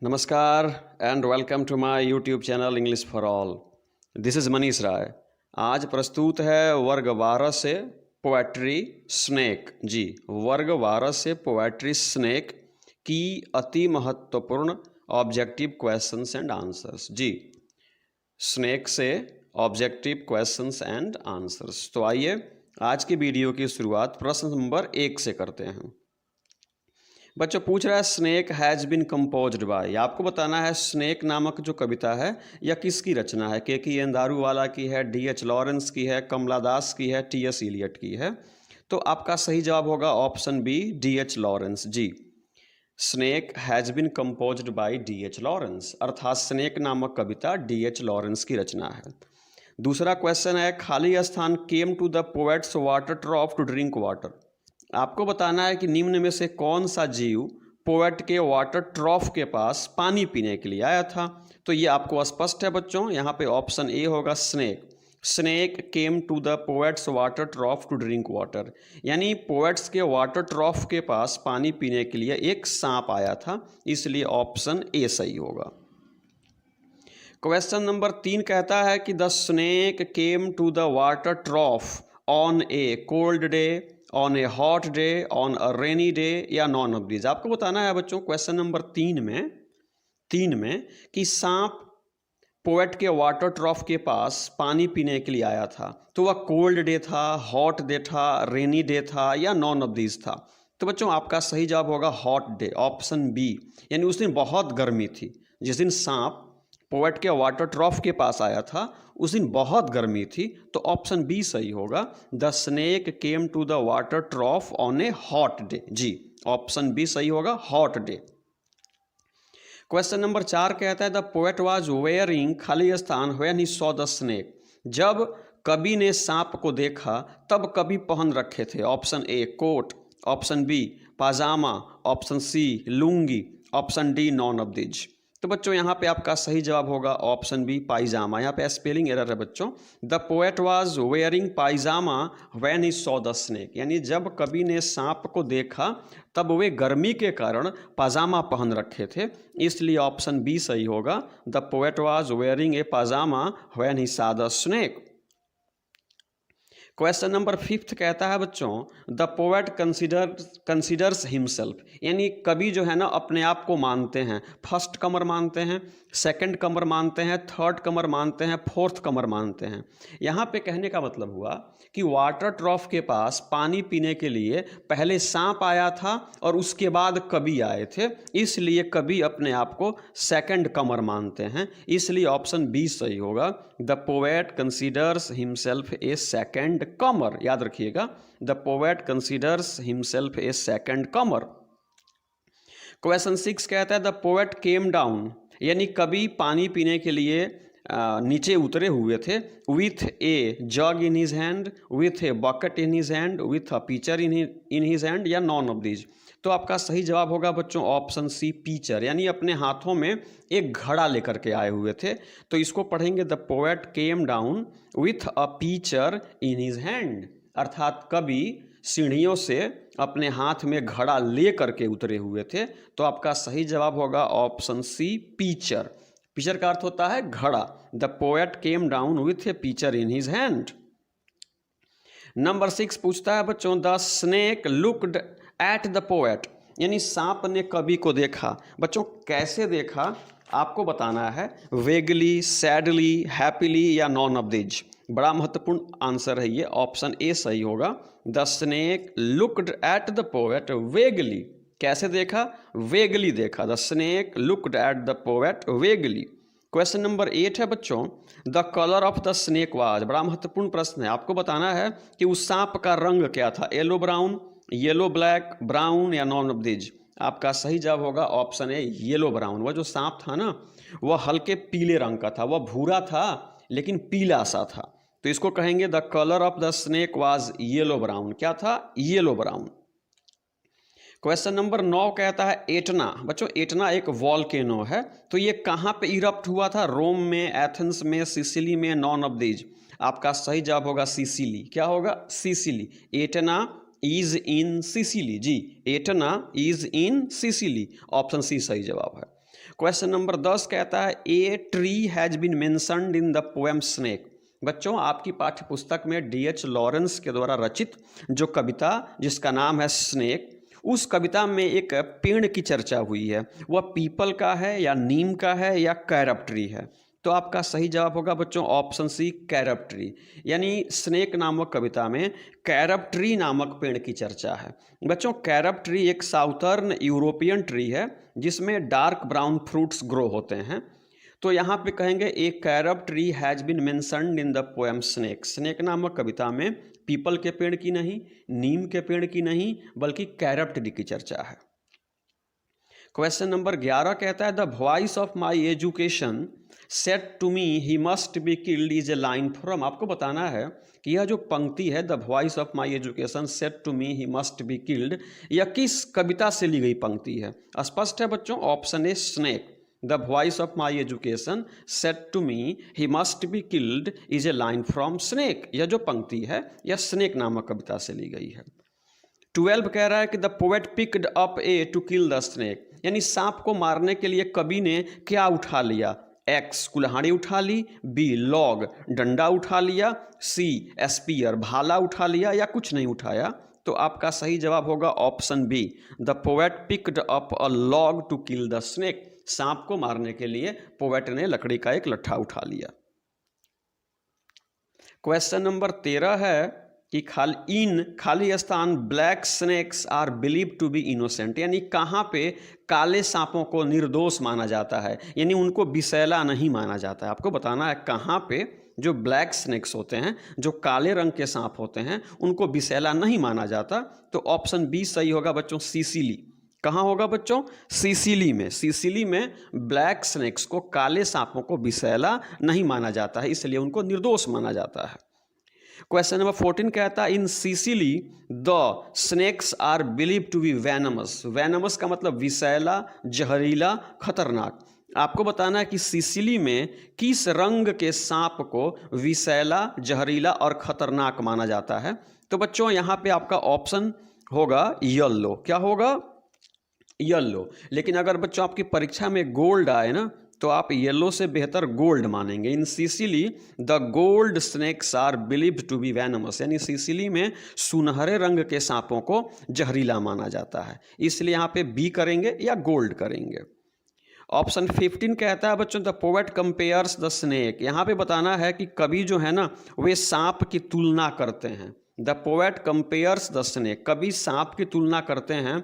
नमस्कार and welcome to my YouTube channel English for all. This is Manish Rai. आज प्रस्तुत है वर्ग 12 से पोएट्री स्नेक। जी, वर्ग 12 से पोएट्री स्नेक की अति महत्वपूर्ण ऑब्जेक्टिव क्वेश्चंस एंड आंसर्स। जी, स्नेक से ऑब्जेक्टिव क्वेश्चंस एंड आंसर्स। तो आइए आज की वीडियो की शुरुआत प्रश्न नंबर 1 से करते हैं। बच्चों पूछ रहा है snake has been composed by. आपको बताना है स्नेक नामक जो कविता है यह किसकी रचना है। के.एन. दारूवाला की है, D.H. लॉरेंस की है, कमला दास की है, T.S. इलियट की है। तो आपका सही जवाब होगा ऑप्शन बी, D.H. लॉरेंस। जी, snake has been composed by D.H. Lawrence, अर्थात स्नेक नामक कविता D.H. लॉरेंस की रचना है। दूसरा क्वेश्चन है खाली स्थान came to the poet's water trough to drink water. आपको बताना है कि निम्न में से कौन सा जीव पोएट के वाटर ट्रॉफ के पास पानी पीने के लिए आया था। तो ये आपको स्पष्ट है बच्चों, यहाँ पे ऑप्शन ए होगा snake. Snake came to the poet's water trough to drink water, यानी पोएट्स के वाटर ट्रॉफ के पास पानी पीने के लिए एक सांप आया था, इसलिए ऑप्शन ए सही होगा। क्वेश्चन नंबर 3 कहता है कि the snake came to the water trough on a cold day, on a hot day, on a rainy day, या नॉन ऑफ दीज। आपको बताना है बच्चों क्वेश्चन नंबर 3 में कि सांप पोएट के वाटर ट्रॉफ के पास पानी पीने के लिए आया था, तो वह कोल्ड डे था, हॉट डे था, रेनी डे था, या नॉन ऑफ दीज था। तो बच्चों आपका सही जवाब होगा हॉट डे, ऑप्शन बी, यानी उस दिन बहुत गर्मी थी जिस दिन सांप पोएट के वाटर ट्रॉफ के पास आया था, उस दिन बहुत गर्मी थी, तो ऑप्शन बी सही होगा। The snake came to the water trough on a hot day. जी, ऑप्शन बी सही होगा, हॉट डे। क्वेश्चन नंबर 4 कहता है द पोएट वाज वेयरिंग खाली स्थान when he saw the snake. जब कवि ने सांप को देखा तब कवि पहन रखे थे। Option A coat, option B pyjama, option C lungi, option D none of these. तो बच्चों यहाँ पे आपका सही जवाब होगा ऑप्शन बी पायजामा। यहाँ पे स्पेलिंग एरर है बच्चों। The poet was wearing pyjama when he saw the snake, यानी जब कवि ने सांप को देखा तब वे गर्मी के कारण पाजामा पहन रखे थे, इसलिए ऑप्शन बी सही होगा। The poet was wearing a pyjama when he saw the snake. Question number 5 कहता है बच्चों द पोएट कंसिडर्स हिमसेल्फ, यानी कवि जो है ना अपने आप को मानते हैं, फर्स्ट कमर मानते हैं, सेकंड कमर मानते हैं, थर्ड कमर मानते हैं, फोर्थ कमर मानते हैं। यहाँ पे कहने का मतलब हुआ कि वाटर ट्रॉफ के पास पानी पीने के लिए पहले सांप आया था और उसके बाद कवि आए थे, इसलिए कवि अपने आप को सेकंड कमर मानते हैं, इसलिए ऑप्शन बी सही होगा। The poet considers himself a second comer. याद रखिएगा, the poet considers himself a second comer. Question 6 कहता है द पोएट केम डाउन, यानी कवि पानी पीने के लिए नीचे उतरे हुए थे, with a jug in his hand, with a bucket in his hand, with a pitcher in his hand, या नॉन ऑफ दीज। तो आपका सही जवाब होगा बच्चों ऑप्शन सी पिचर, यानी अपने हाथों में एक घड़ा लेकर के आए हुए थे। तो इसको पढ़ेंगे the poet came down with a pitcher in his hand, अर्थात कवि सीढ़ियों से अपने हाथ में घड़ा ले करके उतरे हुए थे। तो आपका सही जवाब होगा ऑप्शन सी पिचर। पिचर का अर्थ होता है घड़ा। The poet came down with a pitcher in his hand. Number 6 पूछता है बच्चों the snake looked at the poet, यानी सांप ने कवि को देखा। बच्चों कैसे देखा आपको बताना है, वेगली, सैडली, हैप्पीली, या नॉन ऑफ दिज। बड़ा महत्वपूर्ण आंसर है ये, ऑप्शन ए सही होगा। The snake looked at the poet vaguely. कैसे देखा? वेगली देखा। The snake looked at the poet vaguely. Question number 8 है बच्चों the colour of the snake was. बड़ा महत्वपूर्ण प्रश्न है, आपको बताना है कि उस सांप का रंग क्या था, yellow brown, yellow black, brown, या नॉन ऑफ दिज। आपका सही जवाब होगा ऑप्शन ए येलो ब्राउन। वह जो सांप था ना वह हल्के पीले रंग का था, वह भूरा था लेकिन पीला सा था, तो इसको कहेंगे the colour of the snake was yellow brown. क्या था? Yellow brown. क्वेश्चन नंबर 9 कहता है एटना। बच्चों एटना एक वॉल्केनो है, तो ये कहाँ पे इरप्ट हुआ था? रोम में, एथेंस में, सिसिली में, नॉन ऑफ दीज। आपका सही जवाब होगा सिसिली। क्या होगा? Sicily. Etna is in Sicily. जी, Etna is in Sicily. Option C सही जवाब है। क्वेश्चन नंबर 10 कहता है a tree has been mentioned in the poem snake. बच्चों आपकी पाठ्य पुस्तक में D.H. लॉरेंस के द्वारा रचित जो कविता जिसका नाम है स्नेक, उस कविता में एक पेड़ की चर्चा हुई है, वह पीपल का है या नीम का है या कैरब ट्री है। तो आपका सही जवाब होगा बच्चों ऑप्शन सी कैरब ट्री, यानी स्नेक नामक कविता में कैरब ट्री नामक पेड़ की चर्चा है। बच्चों कैरब ट्री एक साउथर्न यूरोपियन ट्री है जिसमें डार्क ब्राउन फ्रूट्स ग्रो होते हैं। तो यहाँ पे कहेंगे a carob tree has been mentioned in the poem snake. Snake नामक कविता में पीपल के पेड़ की नहीं, नीम के पेड़ की नहीं, बल्कि कैरब ट्री की चर्चा है। क्वेश्चन नंबर 11 कहता है the voice of my education said to me he must be killed is a line from. आपको बताना है कि यह जो पंक्ति है the voice of my education said to me he must be killed, यह किस कविता से ली गई पंक्ति है? स्पष्ट है बच्चों, option A snake. The voice of my education said to me he must be killed is a line from snake. यह जो पंक्ति है यह स्नेक नामक कविता से ली गई है। 12 कह रहा है कि the poet picked up a to kill the snake, यानी सांप को मारने के लिए कवि ने क्या उठा लिया? एक्स कुल्हाड़ी उठा ली, बी लॉग डंडा उठा लिया, सी स्पीयर भाला उठा लिया, या कुछ नहीं उठाया। तो आपका सही जवाब होगा option B the poet picked up a log to kill the snake. सांप को मारने के लिए पोएट ने लकड़ी का एक लट्ठा उठा लिया। क्वेश्चन नंबर 13 है कि खाली स्थान black snakes are believe to be innocent, यानी कहाँ पे काले सांपों को निर्दोष माना जाता है, यानी उनको विषैला नहीं माना जाता है। आपको बताना है कहाँ पे जो ब्लैक स्नेक्स होते हैं, जो काले रंग के सांप होते हैं, उनको विषैला नहीं माना जाता। तो ऑप्शन बी सही होगा बच्चों, सिसिली। कहाँ होगा बच्चों? सिसिली में। सिसिली में ब्लैक स्नेक्स को, काले सांपों को विषैला नहीं माना जाता है, इसलिए उनको निर्दोष माना जाता है। क्वेश्चन नंबर 14 कहता है in Sicily the snakes are believe to be venomous. Venomous का मतलब विषैला, जहरीला, खतरनाक। आपको बताना है कि सिसिली में किस रंग के सांप को विषैला, जहरीला और खतरनाक माना जाता है। तो बच्चों यहाँ पे आपका ऑप्शन होगा येलो। क्या होगा? येलो। लेकिन अगर बच्चों आपकी परीक्षा में गोल्ड आए ना, तो आप येलो से बेहतर गोल्ड मानेंगे। In Sicily the gold snakes are believed to be venomous, यानी सिसिली में सुनहरे रंग के सांपों को जहरीला माना जाता है, इसलिए यहाँ पे बी करेंगे या गोल्ड करेंगे। ऑप्शन 15 कहता है बच्चों the poet compares the snake. यहाँ पे बताना है कि कवि जो है ना, वे सांप की तुलना करते हैं। The poet compares the snake, कवि सांप की तुलना करते हैं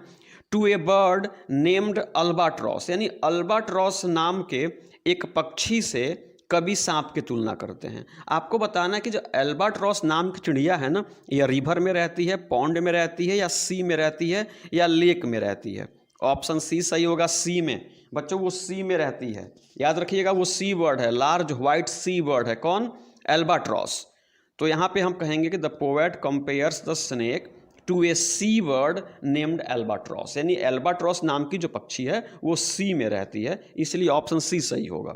to a bird named albatross, यानी अल्बाट्रॉस नाम के एक पक्षी से कवि सांप की तुलना करते हैं। आपको बताना है कि जो अल्बाट्रॉस नाम की चिड़िया है ना, यह रिवर में रहती है, पॉन्ड में रहती है, या सी में रहती है, या लेक में रहती है। ऑप्शन सी सही होगा, सी में। बच्चों वो सी में रहती है, याद रखिएगा, वो सी बर्ड है, लार्ज व्हाइट सी बर्ड है। कौन? अल्बाट्रॉस। तो यहाँ पे हम कहेंगे कि the poet compares the snake to a sea bird named albatross, यानी एल्बाट्रॉस नाम की जो पक्षी है वो सी में रहती है, इसलिए ऑप्शन सी सही होगा।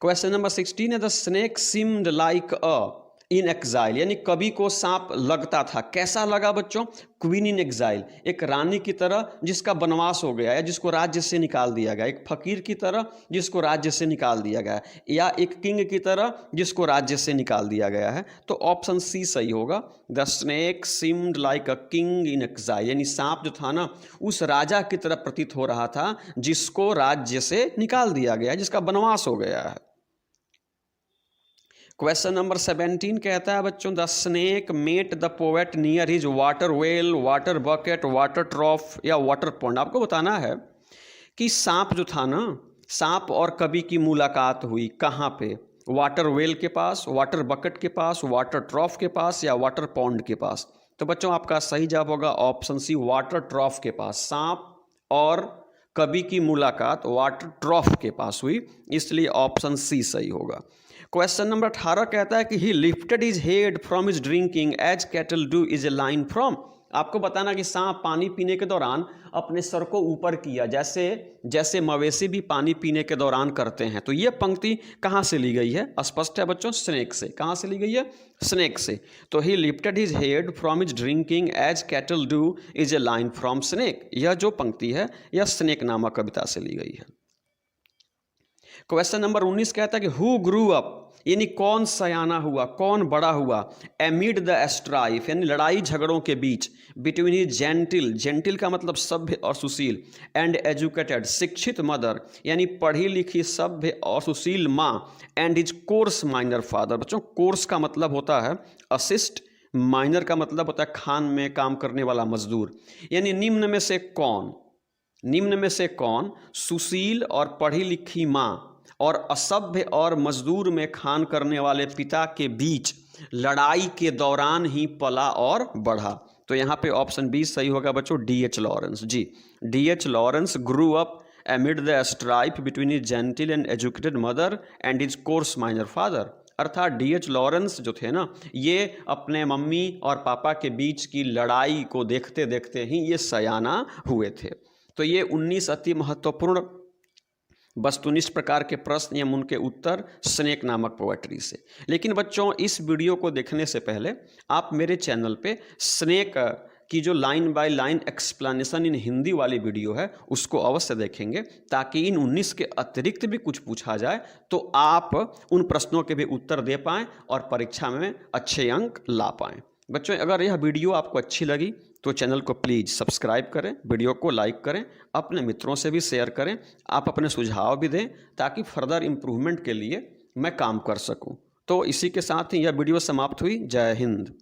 क्वेश्चन नंबर 16 है the snake seemed like a in exile, यानी कवि को सांप लगता था। कैसा लगा बच्चों? क्वीन इन एक्साइल, एक रानी की तरह जिसका वनवास हो गया है, जिसको राज्य से निकाल दिया गया, एक फकीर की तरह जिसको राज्य से निकाल दिया गया, या एक किंग की तरह जिसको राज्य से निकाल दिया गया है। तो ऑप्शन सी सही होगा, the snake seemed like a king in exile, यानी सांप जो था ना, उस राजा की तरह प्रतीत हो रहा था जिसको राज्य से निकाल दिया गया, जिसका वनवास हो गया है। क्वेश्चन नंबर 17 कहता है बच्चों the snake met the poet near his water well, water bucket, water trough या वाटर पॉन्ड। आपको बताना है कि सांप जो था ना, सांप और कवि की मुलाकात हुई कहाँ पे? वाटर वेल के पास, वाटर बकेट के पास, वाटर ट्रॉफ के पास, या वाटर पॉन्ड के पास। तो बच्चों आपका सही जवाब होगा ऑप्शन सी, वाटर ट्रॉफ के पास। सांप और कवि की मुलाकात वाटर ट्रॉफ के पास हुई, इसलिए ऑप्शन सी सही होगा। क्वेश्चन नंबर 18 कहता है कि he lifted his head from his drinking as cattle do is a line from. आपको बताना कि सांप पानी पीने के दौरान अपने सर को ऊपर किया, जैसे मवेशी भी पानी पीने के दौरान करते हैं। तो ये पंक्ति कहाँ से ली गई है? स्पष्ट है बच्चों, स्नेक से। कहाँ से ली गई है? स्नेक से। तो he lifted his head from his drinking as cattle do is a line from snake, यह जो पंक्ति है यह स्नेक नामक कविता से ली गई है। क्वेश्चन नंबर 19 कहता है कि हु ग्रू अप, यानी कौन सयाना हुआ, कौन बड़ा हुआ, एमिड द स्ट्राइफ, यानी लड़ाई झगड़ों के बीच, बिटवीन हिज जेंटिल, जेंटिल का मतलब सभ्य और सुशील, एंड एजुकेटेड, शिक्षित मदर, यानी पढ़ी लिखी सभ्य और सुशील माँ, and his coarse miner father. बच्चों कोर्स का मतलब होता है असिस्ट, माइनर का मतलब होता है खान में काम करने वाला मजदूर। यानी निम्न में से कौन सुशील और पढ़ी लिखी माँ और असभ्य और मजदूर में खान करने वाले पिता के बीच लड़ाई के दौरान ही पला और बढ़ा? तो यहाँ पे ऑप्शन बी सही होगा बच्चों, डी.एच. लॉरेंस। जी, D H. Lawrence grew up amid the strife between his gentle and educated mother and his coarse miner father. अर्थात डी.एच. लॉरेंस जो थे ना, ये अपने मम्मी और पापा के बीच की लड़ाई को देखते देखते ही ये सयाना हुए थे। तो ये 19 अति महत्वपूर्ण वस्तुनिष्ठ प्रकार के प्रश्न एवं उनके उत्तर स्नेक नामक पोएट्री से। लेकिन बच्चों इस वीडियो को देखने से पहले आप मेरे चैनल पे स्नेक की जो line by line explanation in Hindi वाली वीडियो है उसको अवश्य देखेंगे, ताकि इन 19 के अतिरिक्त भी कुछ पूछा जाए तो आप उन प्रश्नों के भी उत्तर दे पाएँ और परीक्षा में अच्छे अंक ला पाएँ। बच्चों अगर यह वीडियो आपको अच्छी लगी तो चैनल को प्लीज़ सब्सक्राइब करें, वीडियो को लाइक करें, अपने मित्रों से भी शेयर करें, आप अपने सुझाव भी दें ताकि फर्दर इम्प्रूवमेंट के लिए मैं काम कर सकूं। तो इसी के साथ ही यह वीडियो समाप्त हुई। जय हिंद।